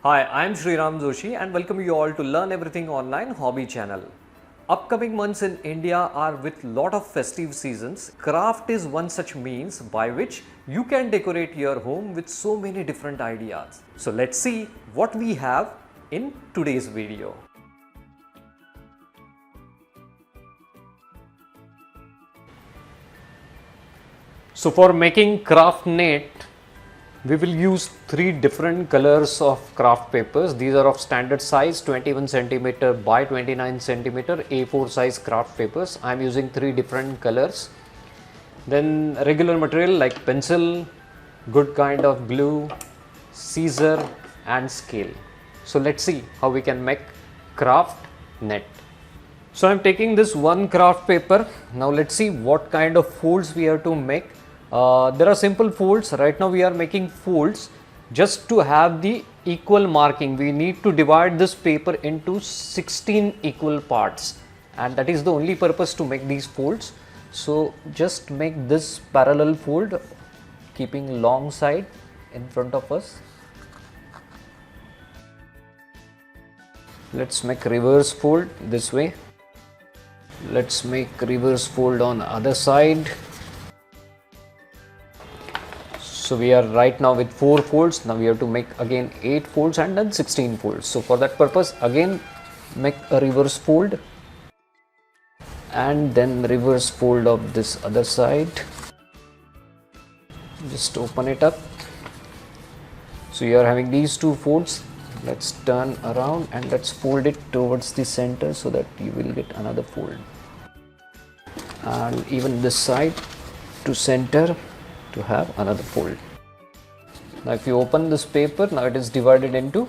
Hi, I'm Sriram Joshi and welcome you all to Learn Everything Online Hobby channel. Upcoming months in India are with lot of festive seasons. Craft is one such means by which you can decorate your home with so many different ideas. So let's see what we have in today's video. So for making craft net, we will use three different colors of craft papers. These are of standard size 21 centimeter by 29 centimeter A4 size craft papers. I am using three different colors. Then regular material like pencil, good kind of glue, scissor and scale. So let's see how we can make craft net. So I am taking this one craft paper. Now let's see what kind of folds we have to make. There are simple folds. Right now we are making folds just to have the equal marking. We need to divide this paper into 16 equal parts, and that is the only purpose to make these folds. So just make this parallel fold, keeping long side in front of us. Let's make reverse fold this way. Let's make reverse fold on other side. So we are right now with 4 folds. Now we have to make again 8 folds and then 16 folds. So for that purpose again make a reverse fold and then reverse fold of this other side. Just open it up. So you are having these 2 folds. Let's turn around and let's fold it towards the center so that you will get another fold. And even this side to center to have another fold. Now if you open this paper, now it is divided into,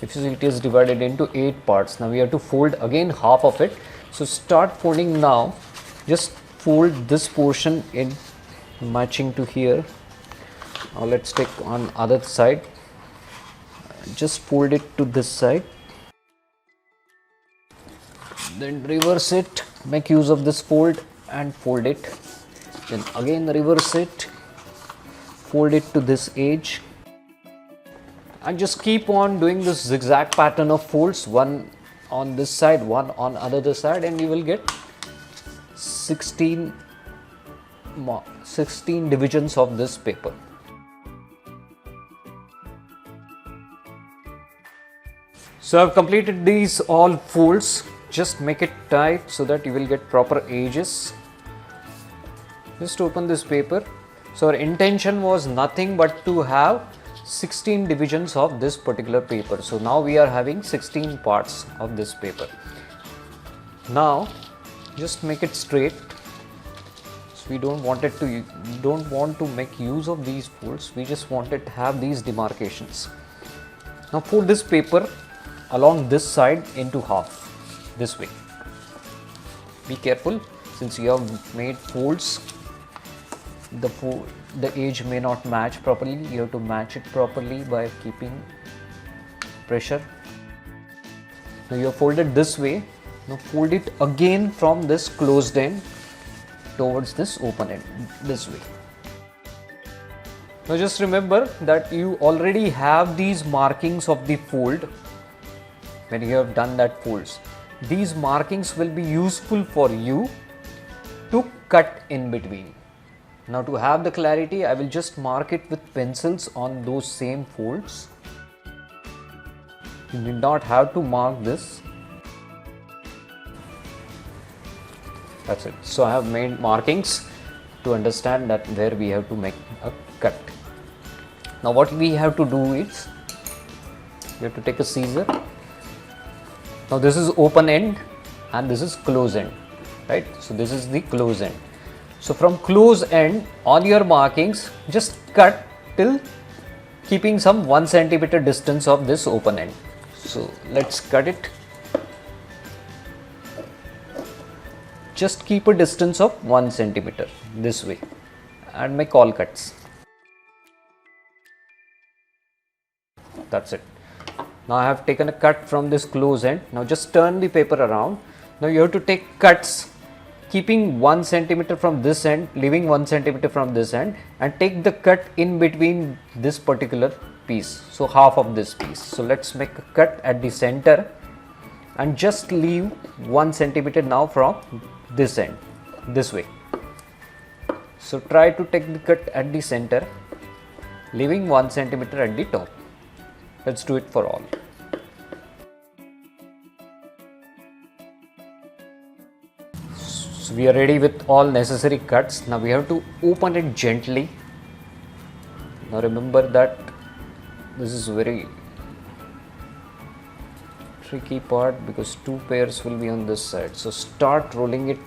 if you see, it is divided into 8 parts. Now we have to fold again half of it. So start folding now. Just fold this portion in matching to here. Now let's take on other side. Just fold it to this side. Then reverse it. Make use of this fold and fold it. Then again reverse it, fold it to this edge, and just keep on doing this zigzag pattern of folds, one on this side, one on other side, and you will get 16 divisions of this paper. So I have completed these all folds. Just make it tight so that you will get proper edges. Just open this paper. So our intention was nothing but to have 16 divisions of this particular paper. So now we are having 16 parts of this paper. Now just make it straight. So we don't want to make use of these folds. We just wanted to have these demarcations. Now fold this paper along this side into half this way. Be careful, since you have made folds, the edge may not match properly. You have to match it properly by keeping pressure. Now you have folded this way. Now fold it again from this closed end towards this open end, this way. Now just remember that you already have these markings of the fold when you have done that folds. These markings will be useful for you to cut in between. Now to have the clarity, I will just mark it with pencils on those same folds. You need not have to mark this. That's it. So I have made markings to understand that where we have to make a cut. Now what we have to do is, we have to take a scissor. Now this is open end and this is close end, right? So this is the close end. So from close end on your markings, just cut till keeping some 1 centimeter distance of this open end. So let's cut it. Just keep a distance of 1 centimeter this way and make all cuts. That's it. Now I have taken a cut from this close end. Now just turn the paper around. Now you have to take cuts keeping 1 centimeter from this end, leaving 1 centimeter from this end, and take the cut in between this particular piece, so half of this piece. So let's make a cut at the center and just leave 1 centimeter now from this end, this way. So try to take the cut at the center, leaving 1 centimeter at the top. Let's do it for all. So we are ready with all necessary cuts. Now we have to open it gently. Now remember that this is very tricky part because 2 pairs will be on this side. So start rolling it,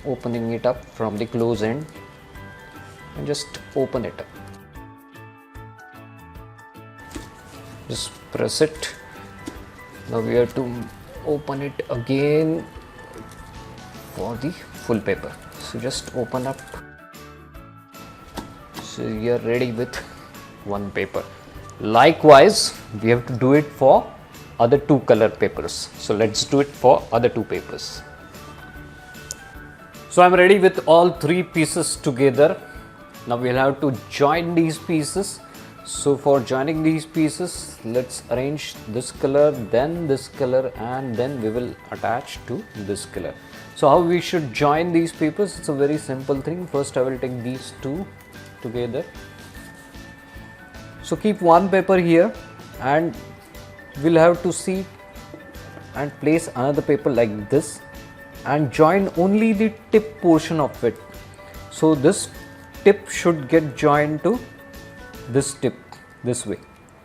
opening it up from the close end and just open it up. Just press it. Now we have to open it again for the full paper. So just open up. So you are ready with 1 paper. Likewise, we have to do it for other 2 color papers. So let's do it for other 2 papers. So I'm ready with all 3 pieces together. Now we'll have to join these pieces. So for joining these pieces, let's arrange this color, then this color, and then we will attach to this color. So how we should join these papers? It's a very simple thing. First I will take these 2 together. So keep 1 paper here and we'll have to see and place another paper like this and join only the tip portion of it. So this tip should get joined to this tip this way,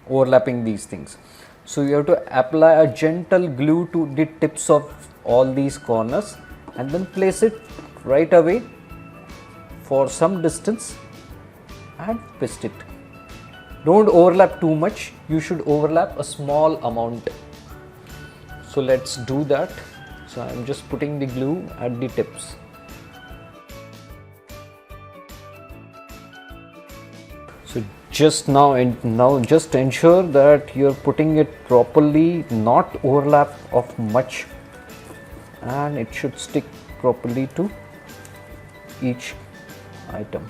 overlapping these things. So you have to apply a gentle glue to the tips of all these corners and then place it right away for some distance and paste it. Don't overlap too much, you should overlap a small amount. So let's do that. So I'm just putting the glue at the tips. So just now just ensure that you're putting it properly, not overlap of much, and it should stick properly to each item.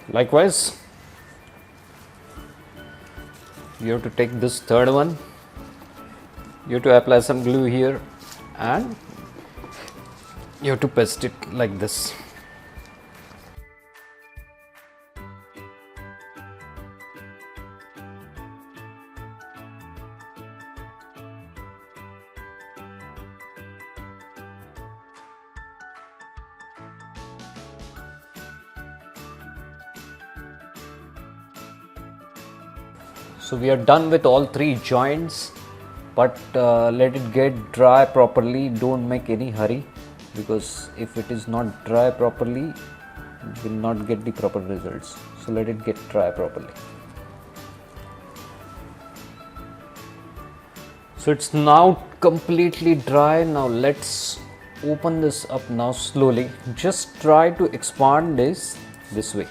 Likewise, you have to take this third one, you have to apply some glue here and you have to paste it like this. So we are done with all 3 joints, but let it get dry properly. Don't make any hurry, because if it is not dry properly, you will not get the proper results. So let it get dry properly. So it's now completely dry. Now let's open this up now slowly. Just try to expand this way.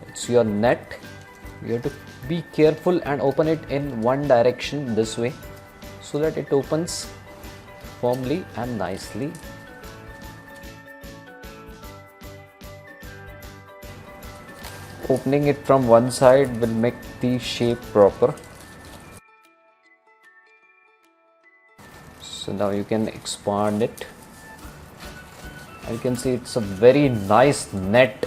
It's your net. You have to be careful and open it in one direction this way so that it opens firmly and nicely. Opening it from one side will make the shape proper. So now you can expand it. You can see it's a very nice net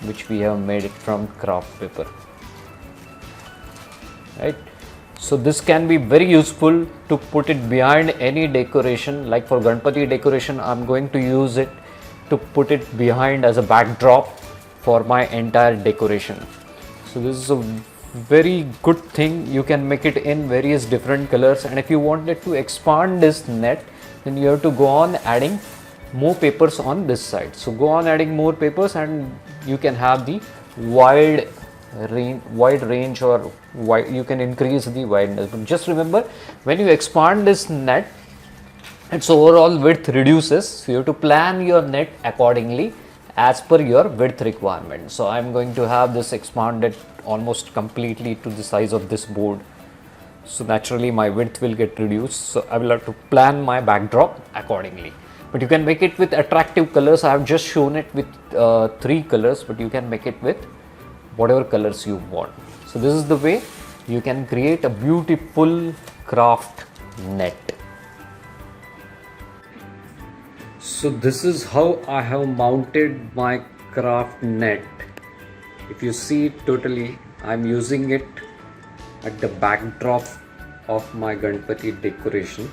which we have made it from craft paper, right? So this can be very useful to put it behind any decoration. Like for Ganpati decoration, I'm going to use it to put it behind as a backdrop for my entire decoration. So this is a very good thing. You can make it in various different colors, and if you wanted to expand this net, then you have to go on adding more papers on this side. So go on adding more papers and you can have the wide range, or you can increase the wideness. But just remember, when you expand this net, its overall width reduces. So you have to plan your net accordingly as per your width requirement. So I am going to have this expanded almost completely to the size of this board. So naturally my width will get reduced. So I will have to plan my backdrop accordingly. But you can make it with attractive colors. I have just shown it with 3 colors, but you can make it with whatever colors you want. So this is the way you can create a beautiful craft net. So this is how I have mounted my craft net. If you see it totally, I am using it at the backdrop of my Ganpati decoration.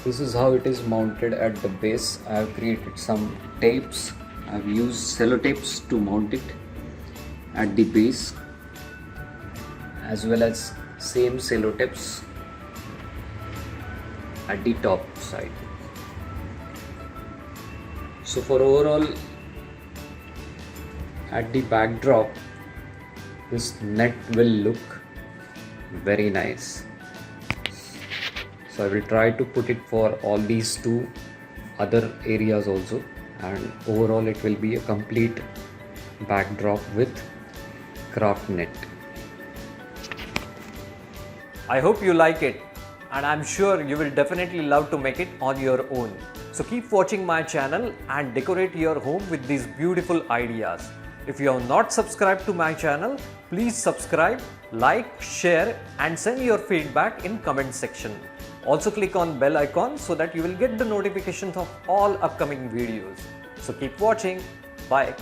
This is how it is mounted at the base. I have created some tapes. I have used sellotapes to mount it at the base, as well as same sellotapes at the top side. So for overall at the backdrop, this net will look very nice. So I will try to put it for all these 2 other areas also, and overall it will be a complete backdrop with craft net. I hope you like it, and I'm sure you will definitely love to make it on your own. So keep watching my channel and decorate your home with these beautiful ideas. If you have not subscribed to my channel, please subscribe, like, share and send your feedback in comment section. Also click on bell icon so that you will get the notifications of all upcoming videos. So keep watching. Bye.